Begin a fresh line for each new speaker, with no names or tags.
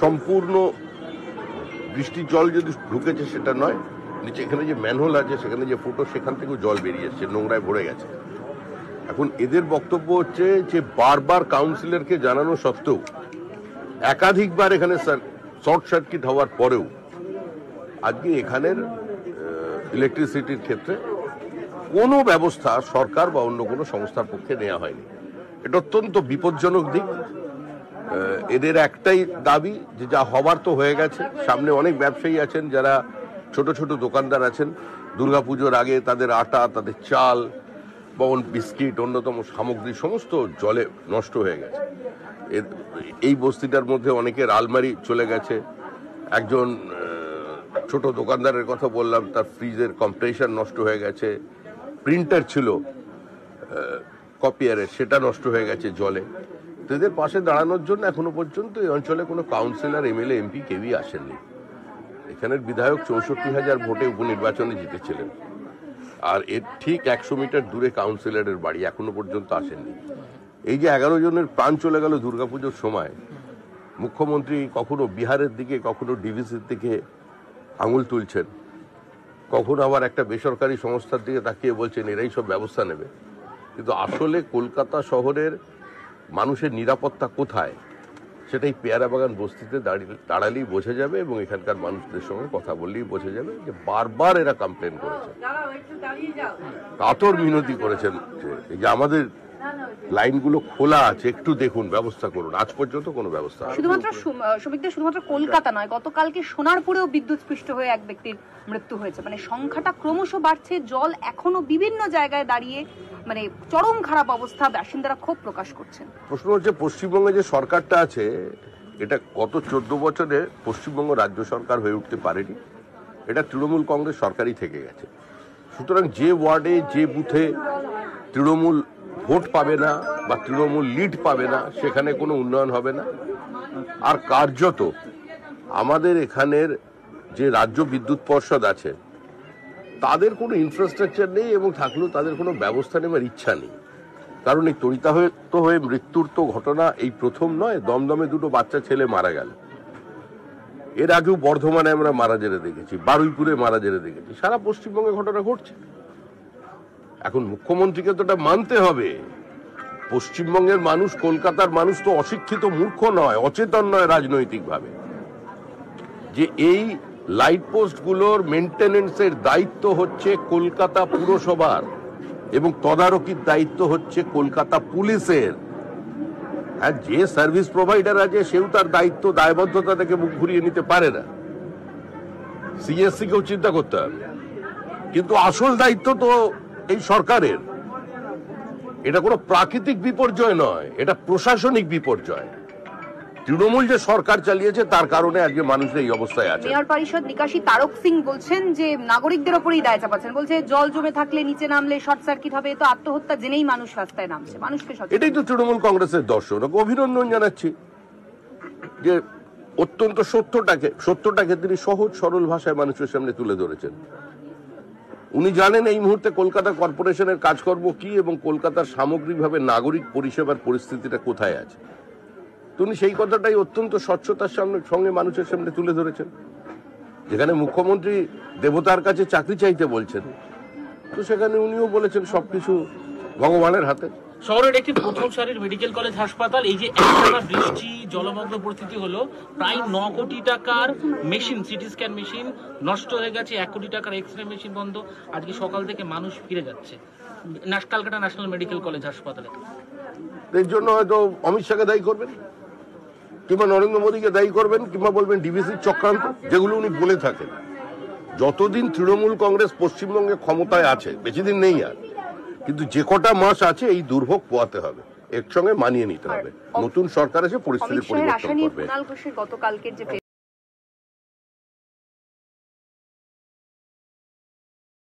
সম্পূর্ণ বৃষ্টির জল যদি ঢুকেছে সেটা নয়, নিচে এখানে যে ম্যানহোল আছে সেখানে যে ফুটো সেখান থেকেও জল বেরিয়ে এসছে, নোংরায় ভরে গেছে। এখন এদের বক্তব্য হচ্ছে যে বারবার কাউন্সিলরকে জানানো সত্ত্বেও, একাধিকবার এখানে শর্ট সার্কিট হওয়ার পরেও আজকে এখানের ইলেকট্রিসিটির ক্ষেত্রে কোনো ব্যবস্থা সরকার বা অন্য কোনো সংস্থার পক্ষে নেওয়া হয়নি। এটা অত্যন্ত বিপজ্জনক দিক। এদের একটাই দাবি যে যা হবার তো হয়ে গেছে। সামনে অনেক ব্যবসায়ী আছেন যারা ছোট ছোট দোকানদার আছেন, দুর্গাপুজোর আগে তাদের আটা, তাদের চাল, বন, বিস্কিট, অন্যতম সামগ্রী সমস্ত জলে নষ্ট হয়ে গেছে। এই বস্তিটার মধ্যে অনেকের আলমারি চলে গেছে। একজন ছোট দোকানদারের কথা বললাম, তার ফ্রিজের কম্প্রেসার নষ্ট হয়ে গেছে। প্রিন্টার ছিল কপিয়ারের, সেটা নষ্ট হয়ে গেছে জলে। তো এদের পাশে দাঁড়ানোর জন্য এখনো পর্যন্ত এই অঞ্চলে কোনো কাউন্সিলর, এমএলএ, এমপি কেউই আসেননি। এখানের বিধায়ক 64,000 ভোটে উপনির্বাচনে জিতেছিলেন, আর এর ঠিক 100 মিটার দূরে কাউন্সিলরের বাড়ি, এখনো পর্যন্ত আসেননি। এই যে 11 জনের প্রাণ চলে গেল দুর্গাপুজোর সময়, মুখ্যমন্ত্রী কখনো বিহারের দিকে, কখনো ডিভিসির দিকে আঙুল তুলছেন, কখনো আবার একটা বেসরকারি সংস্থার দিকে তাকিয়ে বলছেন এরাই সব ব্যবস্থা নেবে। কিন্তু আসলে কলকাতা শহরের মানুষের নিরাপত্তা কোথায় সেটাই পেয়ারা বাগান বস্তিতে দাঁড়ালেই বোঝা যাবে, এবং এখানকার মানুষদের সঙ্গে কথা বললেই বোঝা যাবে যে বারবার এরা কমপ্লেন করেছে, কাতর মিনতি করেছেন যে আমাদের লাইনগুলো খোলা আছে, একটু দেখুন, ব্যবস্থা করুন। আজ পর্যন্ত কোনো ব্যবস্থা
শুধুমাত্র কলকাতা নয়, গতকালকে সোনারপুরেও বিদ্যুৎস্পৃষ্ট হয়ে এক ব্যক্তির মৃত্যু হয়েছে। মানে সংখ্যাটা ক্রমশ বাড়ছে, জল এখনো বিভিন্ন জায়গায় দাঁড়িয়ে, মানে চরম খারাপ অবস্থা, বাসিন্দারা ক্ষোভ প্রকাশ করছেন।
প্রশ্ন হচ্ছে পশ্চিমবঙ্গে যে সরকারটা আছে, এটা গত 14 বছরে পশ্চিমবঙ্গ রাজ্য সরকার হয়ে উঠতে পারেনি। এটা তৃণমূল কংগ্রেস সরকারই থেকে গেছে। সুতরাং যে ওয়ার্ডে, যে বুথে তৃণমূল ভোট পাবে না বা তৃণমূল লিড পাবে না, সেখানে কোনো উন্নয়ন হবে না। আর কার্যত আমাদের এখানের যে রাজ্য বিদ্যুৎ পর্ষদ আছে, তাদের কোনো ইনফ্রাস্ট্রাকচার নেই, এবং থাকলেও তাদের কোনো ব্যবস্থা নেওয়ার ইচ্ছা নেই। কারণ এই তড়িতাহত হয়ে মৃত্যুর তো ঘটনা এই প্রথম নয়। দমদমে 2 বাচ্চা ছেলে মারা গেল, এর আগেও বর্ধমানে আমরা মারা যেতে দেখেছি, বারুইপুরে মারা যেতে দেখেছি, সারা পশ্চিমবঙ্গে ঘটনা ঘটছে। এখন মুখ্যমন্ত্রীকে তো এটা মানতে হবে। পশ্চিমবঙ্গের মানুষ, কলকাতার মানুষ তো অশিক্ষিত, মূর্খ নয়, অচেতন নয় রাজনৈতিকভাবে, যে এই লাইট পোস্টগুলোর মেইনটেনেন্সের দায়িত্ব হচ্ছে কলকাতা পুরসভার, এবং তদারকির দায়িত্ব হচ্ছে কলকাতা পুলিশের। আর যে সার্ভিস প্রোভাইডার আছে সেও তার দায়িত্ব, দায়বদ্ধতা থেকে মুখ ঘুরিয়ে নিতে পারে না। সিএসসি কেও চিন্তা করতে হবে, কিন্তু আসল দায়িত্ব তো এই সরকারের। এটা কোনো প্রাকৃতিক বিপর্যয় নয়, এটা প্রশাসনিক বিপর্যয়। তৃণমূল যে সরকার চালিয়েছে তার কারণে আজকে মানুষের এই অবস্থায় আছে।
মেয়র পরিষদ নিকাশী তারক সিং বলছেন যে নাগরিকদের উপরেই দায় চাপাচ্ছেন। বলছে জল জমে থাকলে, নিচে নামলে শর্ট সার্কিট হবে, তো আত্মহত্যা জেনেই মানুষ রাস্তায় নামছে। মানুষকে
এটাই তো তৃণমূল কংগ্রেসের দর্শন। অভিনন্দন জানাচ্ছি যে অত্যন্ত সত্যটাকে তিনি সহজ সরল ভাষায় মানুষের সামনে তুলে ধরেছেন। উনি জানেন এই মুহূর্তে কলকাতা কর্পোরেশনের কাজকর্ম কি, এবং কলকাতার সামগ্রিকভাবে নাগরিক পরিষেবার পরিস্থিতিটা কোথায় আছে। তিনি সেই কথাটাই অত্যন্ত স্বচ্ছতার সঙ্গে মানুষের সামনে তুলে ধরেছেন। যেখানে মুখ্যমন্ত্রী দেবতার কাছে চাকরি চাইতে বলছেন, তো সেখানে উনিও বলেছেন সবকিছু ভগবানের হাতে।
শহরের একটি প্রথম সারির মেডিকেল কলেজ হাসপাতাল, এই যে একটানা বৃষ্টি, জলমগ্ন পরিস্থিতি হলো, প্রায় 9 কোটি টাকার মেশিন, সিটি স্ক্যান মেশিন নষ্ট হয়ে গেছে, 1 কোটি টাকার এক্সরে মেশিন বন্ধ। আজকে সকাল থেকে মানুষ ফিরে যাচ্ছে কালকাটা ন্যাশনাল মেডিকেল কলেজ হাসপাতালে।
এর জন্য হয়তো অমিত শাহকে দায়ী করবেন, কিংবা নরেন্দ্র মোদীকে দায়ী করবেন, কিংবা বলবেন ডিভিসির চক্রান্ত, যেগুলো উনি বলে থাকেন। যতদিন তৃণমূল কংগ্রেস পশ্চিমবঙ্গে ক্ষমতায় আছে, বেশি দিন নেই আর, কিন্তু যে কটা মাস আছে এই দুর্ভোগ পোয়াতে হবে, এর সঙ্গে মানিয়ে নিতে হবে। নতুন সরকার এসে পরিস্থিতির পরিবর্তন করবে।
গতকালকের যে